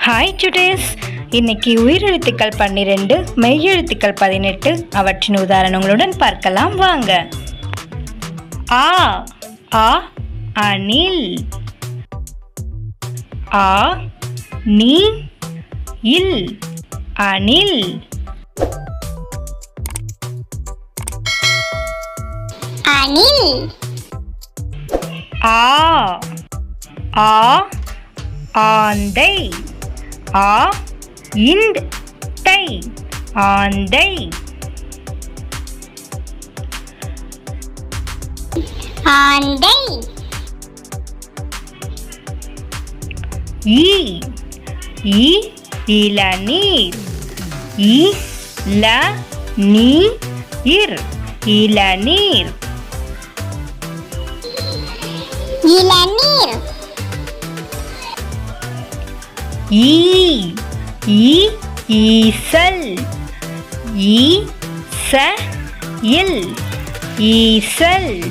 Hi today's. இன்னைக்கு உயிரெழுத்துக்கள் 12, மெய்யெழுத்துக்கள் 18, அவற்றின் உதாரணங்களுடன் பார்க்கலாம் வாங்க. ஆ அணில். ஆ நீ இல் அணில். அணில். ஆ ஆந்தை. ஆ இண்ட் தை ஆந்தை. ஆந்தை. இளநீர். இளநீர். இளநீர். ஈசல். ஈசல். ஈசல்.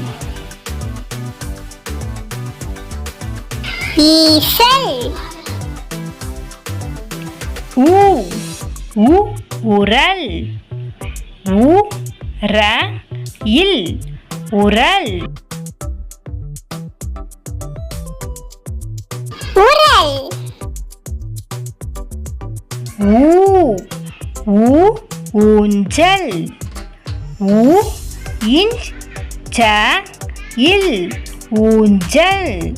உரல். உரல். உரல். ஊஞ்சல். ஊஞ்சல். ஊஞ்சல்.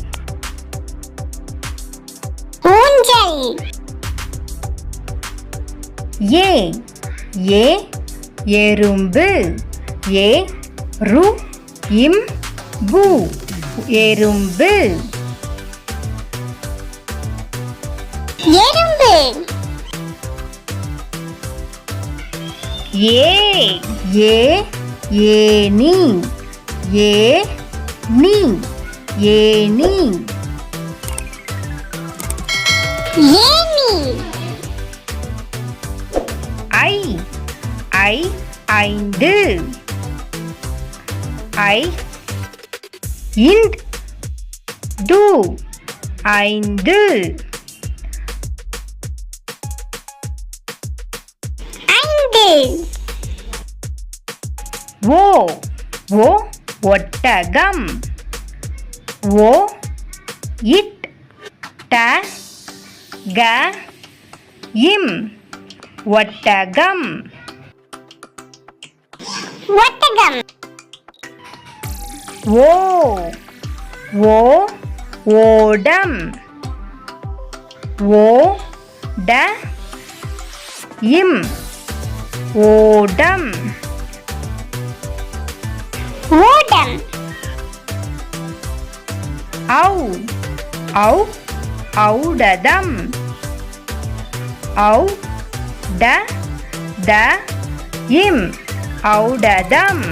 எறும்பு. எறும்பு. எறும்பு. ஏனி. ஏனி. ஏனி. ஐந்து. ஐந்து. ஐந்து. ஒட்டகம். ஒட்டகம். ஒட்டகம். ஓடம். ஓடம். ஓடம். ஔடதம். ஔடதம். ஔடதம்.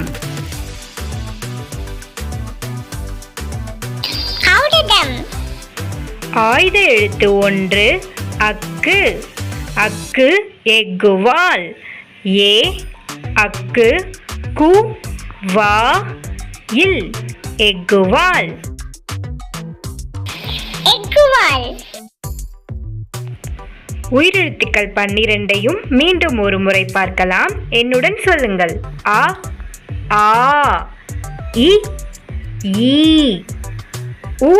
ஆயுத எழுத்து 1 அக்கு. அக்கு எக்குவால். அக்கு இல் எக்குவால். எக்குவால். உயிரெழுத்துக்கள் 12ஐயும் மீண்டும் ஒரு முறை பார்க்கலாம். என்னுடன் சொல்லுங்கள். ஆ இ உ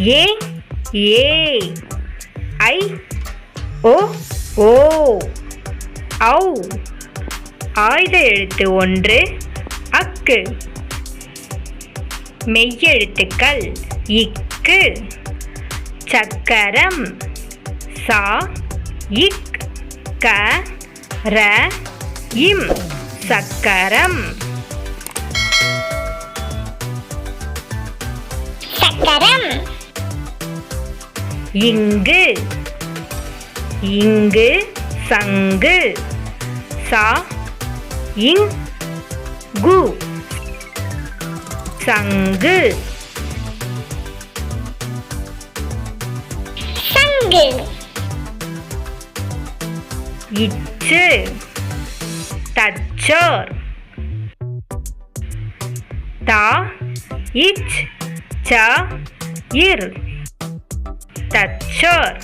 ஏ ஐ ஓ ஔ. ஆயுத எழுத்து 1 அக்கு. மெய்யெழுத்துக்கள் இக்கு. சக்கரம். சக்கரம். சக்கரம். இங்கு. சங்கு. சங்கு. சங்கு. இச்சு. தச்சோர். இச் இர் தச்சோர்.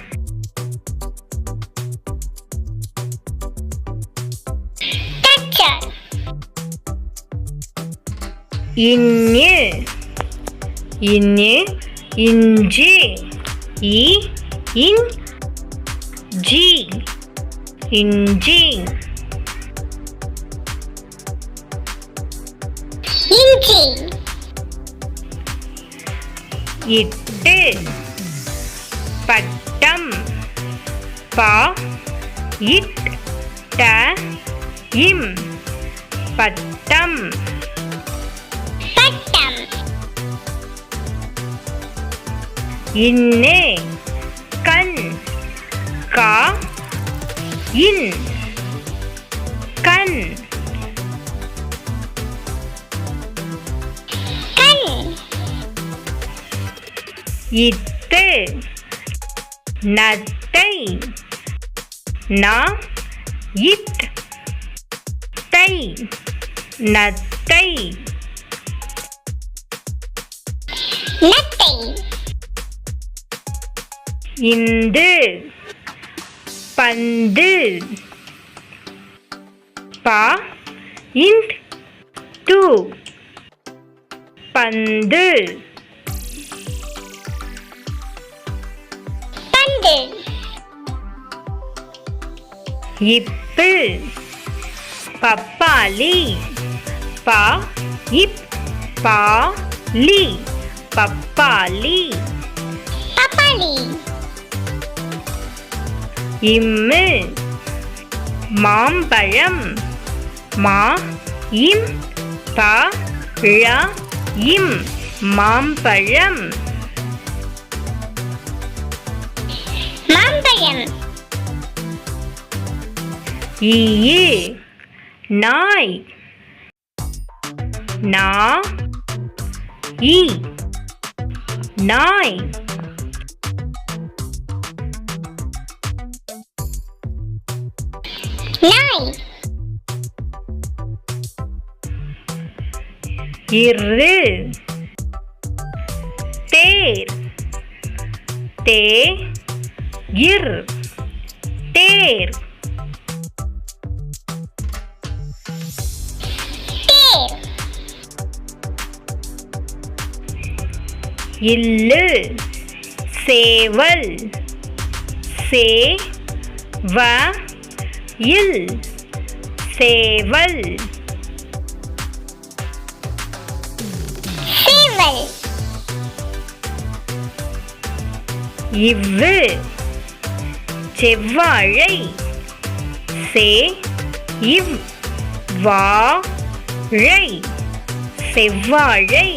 தச்சர். இஞ்சு இஞ்சு இஞ்சி இஞ்சி இஞ்சி. இஞ்சி. இட்டு பட்டம் பா இட் ட இம் பட்டம். பட்டம். இன்னே கண் கா இன் கண். கண். இத்து நத்தை நா இட் தை நத்தை. நத்தை. இந்து பந்து பா இண்ட் டு பந்து. பந்து. இப்பு பப்பாளி பா இப் பா லி பப்பாளி. பப்பாளி. இம்மு மாம்பழம் மா இம் ப ழ இம் மாம்பழம். மாம்பழம். ஈ நாய் நா இ நாய். நாய். இரு தேர் தே இர் தேர். தேர். இல்லு சேவல் சே வ இல் சேவல். சேவல். இவ்வு செவ்வாழை சே இவ் வாழை செவ்வாழை.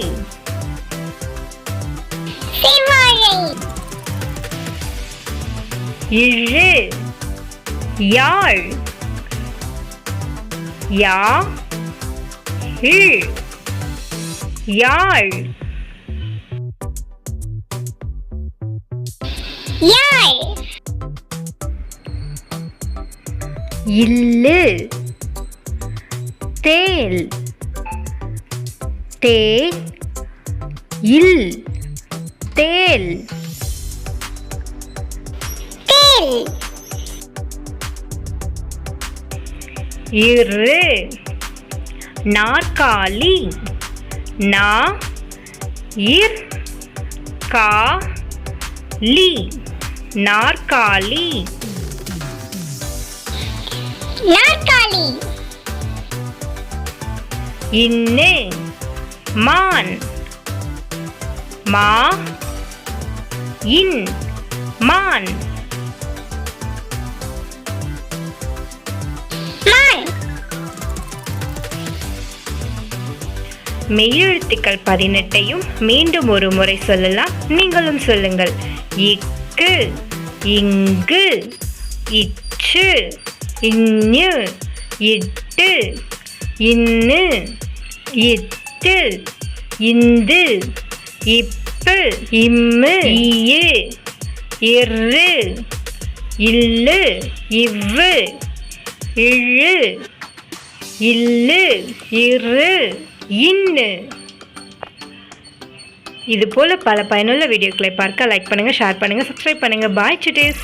செவ்வாழை. இழு யாழ் யா இழ் யாழ். யாழ். இல்லு தேல் தே இல் தேல். தேல். இரு நாற்காலி நா இர் கா லி நாற்காலி. நாற்காலி. இன்னு மான் மா இன் மான். மான். மெய்யெழுத்துக்கள் 18ஐயும் மீண்டும் ஒரு முறை சொல்லலாம். நீங்களும் சொல்லுங்கள். இக்கு இங்கு இச்சு இஞ்சு இட்டு இன்னு இட்டு இந்து இப்பு இம்மு ஈயு இரு இல்லு இவ்வு இழு இல்லு இரு இன்னு. இது போல் பல பயனுள்ள வீடியோக்களை பார்க்க லைக் பண்ணுங்கள், ஷேர் பண்ணுங்கள், சப்ஸ்கிரைப் பண்ணுங்கள். பாய் சிட்டேஸ்.